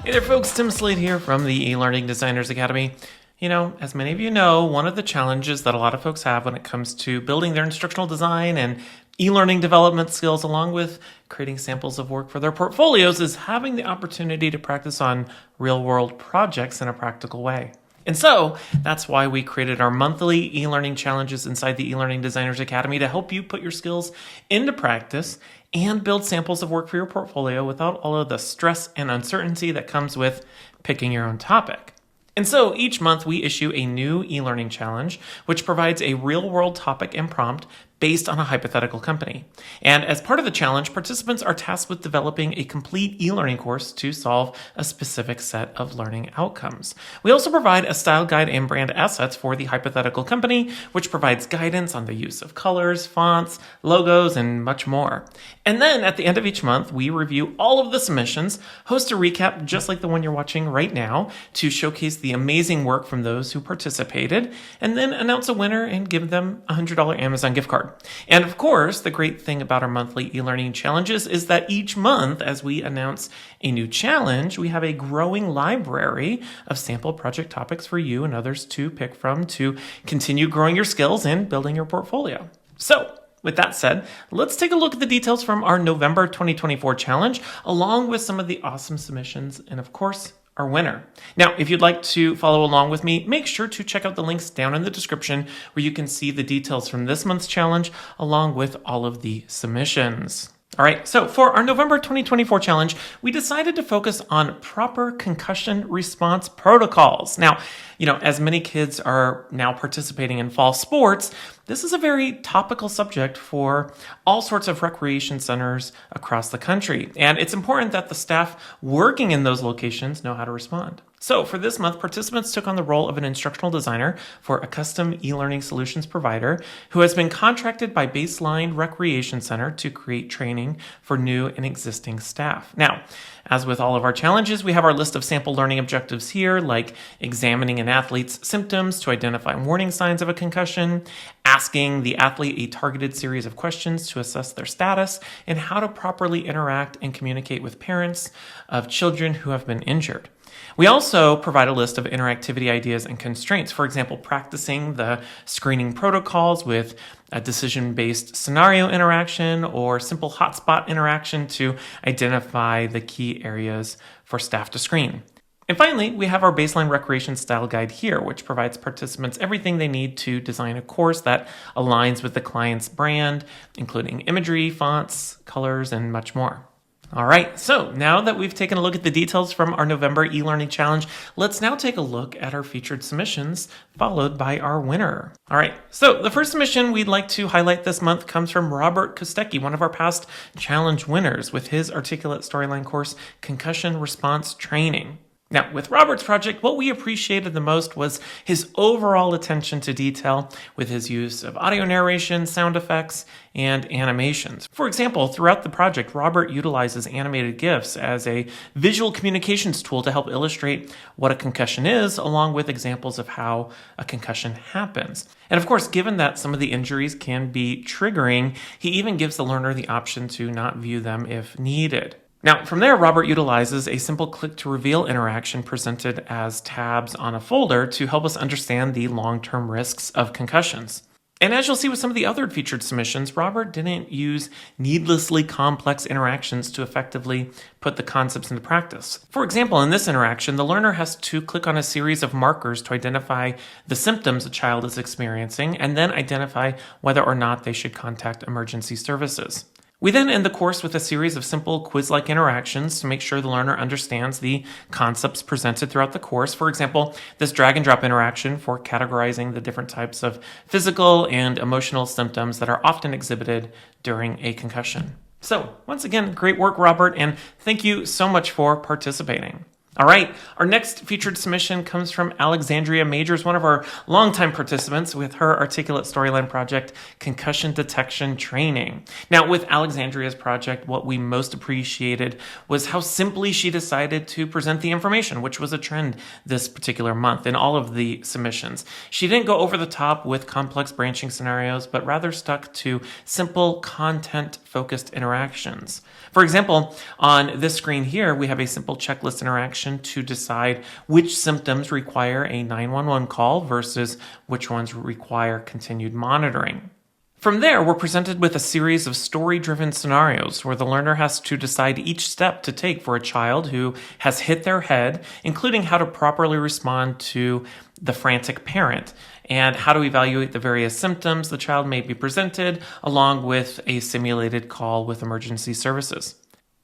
Hey there folks, Tim Slade here from the eLearning Designers Academy. You know, as many of you know, one of the challenges that a lot of folks have when it comes to building their instructional design and e-learning development skills, along with creating samples of work for their portfolios, is having the opportunity to practice on real-world projects in a practical way. And so that's why we created our monthly e-learning challenges inside the eLearning Designers Academy to help you put your skills into practice and build samples of work for your portfolio without all of the stress and uncertainty that comes with picking your own topic. And so each month we issue a new e-learning challenge, which provides a real-world topic and prompt based on a hypothetical company. And as part of the challenge, participants are tasked with developing a complete e-learning course to solve a specific set of learning outcomes. We also provide a style guide and brand assets for the hypothetical company, which provides guidance on the use of colors, fonts, logos, and much more. And then at the end of each month, we review all of the submissions, host a recap just like the one you're watching right now to showcase the amazing work from those who participated, and then announce a winner and give them a $100 Amazon gift card. And of course, the great thing about our monthly e-learning challenges is that each month, as we announce a new challenge, we have a growing library of sample project topics for you and others to pick from to continue growing your skills and building your portfolio. So, with that said, let's take a look at the details from our November 2024 challenge, along with some of the awesome submissions and, of course, our winner. Now, if you'd like to follow along with me, make sure to check out the links down in the description where you can see the details from this month's challenge along with all of the submissions. All right, so for our November 2024 challenge, we decided to focus on proper concussion response protocols. Now, you know, as many kids are now participating in fall sports, this is a very topical subject for all sorts of recreation centers across the country. And it's important that the staff working in those locations know how to respond. So for this month, participants took on the role of an instructional designer for a custom e-learning solutions provider who has been contracted by Baseline Recreation Center to create training for new and existing staff. Now, as with all of our challenges, we have our list of sample learning objectives here, like examining an athlete's symptoms to identify warning signs of a concussion, asking the athlete a targeted series of questions to assess their status, and how to properly interact and communicate with parents of children who have been injured. We also provide a list of interactivity ideas and constraints. For example, practicing the screening protocols with a decision-based scenario interaction or simple hotspot interaction to identify the key areas for staff to screen. And finally, we have our baseline recreation style guide here, which provides participants everything they need to design a course that aligns with the client's brand, including imagery, fonts, colors, and much more. All right, so now that we've taken a look at the details from our November e-learning challenge, let's now take a look at our featured submissions, followed by our winner. All right, so the first submission we'd like to highlight this month comes from Robert Kostecki, one of our past challenge winners, with his articulate storyline course, Concussion Response Training. Now, with Robert's project, what we appreciated the most was his overall attention to detail with his use of audio narration, sound effects, and animations. For example, throughout the project, Robert utilizes animated GIFs as a visual communications tool to help illustrate what a concussion is, along with examples of how a concussion happens. And of course, given that some of the injuries can be triggering, he even gives the learner the option to not view them if needed. Now, from there, Robert utilizes a simple click to reveal interaction presented as tabs on a folder to help us understand the long-term risks of concussions. And as you'll see with some of the other featured submissions, Robert didn't use needlessly complex interactions to effectively put the concepts into practice. For example, in this interaction, the learner has to click on a series of markers to identify the symptoms a child is experiencing and then identify whether or not they should contact emergency services. We then end the course with a series of simple quiz-like interactions to make sure the learner understands the concepts presented throughout the course. For example, this drag and drop interaction for categorizing the different types of physical and emotional symptoms that are often exhibited during a concussion. So, once again, great work, Robert, and thank you so much for participating. All right, our next featured submission comes from Alexandria Majors, one of our longtime participants with her articulate storyline project, Concussion Detection Training. Now, with Alexandria's project, what we most appreciated was how simply she decided to present the information, which was a trend this particular month in all of the submissions. She didn't go over the top with complex branching scenarios, but rather stuck to simple content-focused interactions. For example, on this screen here, we have a simple checklist interaction position to decide which symptoms require a 911 call versus which ones require continued monitoring. From there, we're presented with a series of story-driven scenarios where the learner has to decide each step to take for a child who has hit their head, including how to properly respond to the frantic parent and how to evaluate the various symptoms the child may be presented, along with a simulated call with emergency services.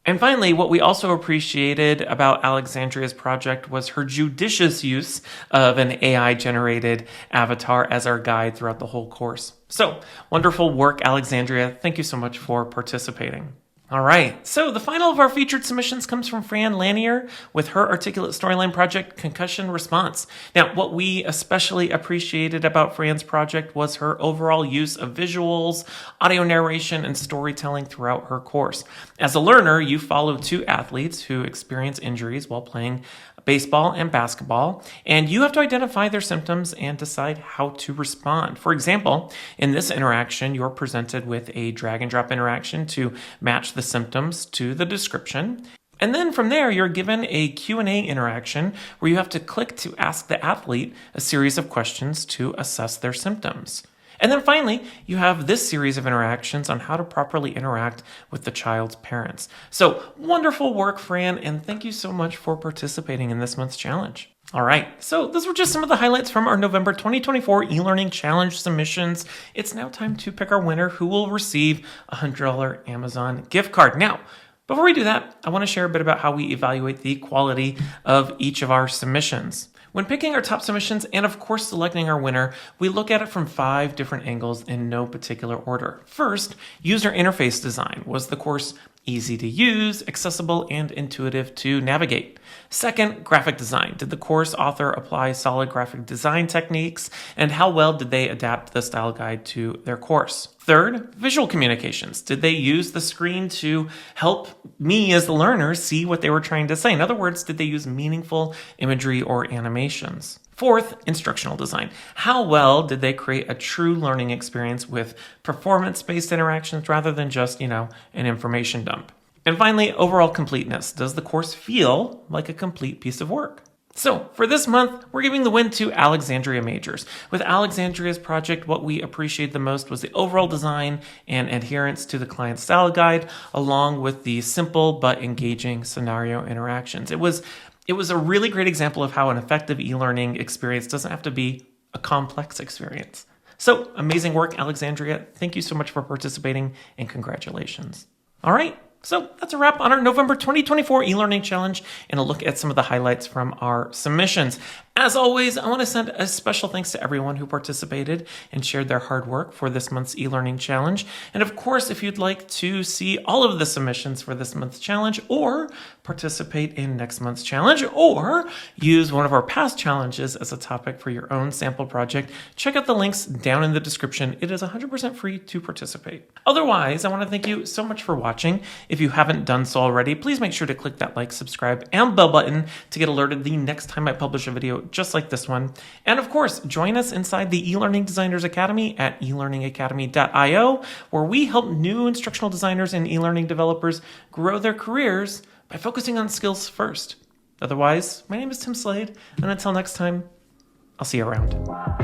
And finally, what we also appreciated about Alexandria's project was her judicious use of an AI-generated avatar as our guide throughout the whole course. So, wonderful work, Alexandria. Thank you so much for participating. All right, so the final of our featured submissions comes from Fran Lanier with her articulate storyline project, Concussion Response. Now, what we especially appreciated about Fran's project was her overall use of visuals, audio narration, and storytelling throughout her course. As a learner, you follow two athletes who experience injuries while playing baseball and basketball, and you have to identify their symptoms and decide how to respond. For example, in this interaction, you're presented with a drag and drop interaction to match the symptoms to the description. And then from there, you're given a Q&A interaction where you have to click to ask the athlete a series of questions to assess their symptoms. And then finally, you have this series of interactions on how to properly interact with the child's parents. So wonderful work, Fran, and thank you so much for participating in this month's challenge. All right, so those were just some of the highlights from our November 2024 eLearning Challenge submissions. It's now time to pick our winner who will receive a $100 Amazon gift card. Now, before we do that, I want to share a bit about how we evaluate the quality of each of our submissions. When picking our top submissions and of course selecting our winner, we look at it from 5 different angles in no particular order. First, user interface design. Was the course easy to use, accessible, and intuitive to navigate? Second, graphic design. Did the course author apply solid graphic design techniques, and how well did they adapt the style guide to their course? Third, visual communications. Did they use the screen to help me as the learner see what they were trying to say? In other words, did they use meaningful imagery or animations? Fourth, instructional design. How well did they create a true learning experience with performance-based interactions rather than just, an information dump? And finally, overall completeness. Does the course feel like a complete piece of work? So for this month, we're giving the win to Alexandria Majors. With Alexandria's project, what we appreciated the most was the overall design and adherence to the client style guide, along with the simple but engaging scenario interactions. It was a really great example of how an effective e-learning experience doesn't have to be a complex experience. So amazing work, Alexandria. Thank you so much for participating and congratulations. All right. So that's a wrap on our November 2024 eLearning Challenge and a look at some of the highlights from our submissions. As always, I want to send a special thanks to everyone who participated and shared their hard work for this month's eLearning Challenge. And of course, if you'd like to see all of the submissions for this month's challenge or participate in next month's challenge or use one of our past challenges as a topic for your own sample project, check out the links down in the description. It is 100% free to participate. Otherwise, I want to thank you so much for watching. If you haven't done so already, please make sure to click that like, subscribe, and bell button to get alerted the next time I publish a video just like this one. And of course, join us inside the eLearning Designers Academy at elearningacademy.io, where we help new instructional designers and e-learning developers grow their careers by focusing on skills first. Otherwise, my name is Tim Slade, and until next time, I'll see you around.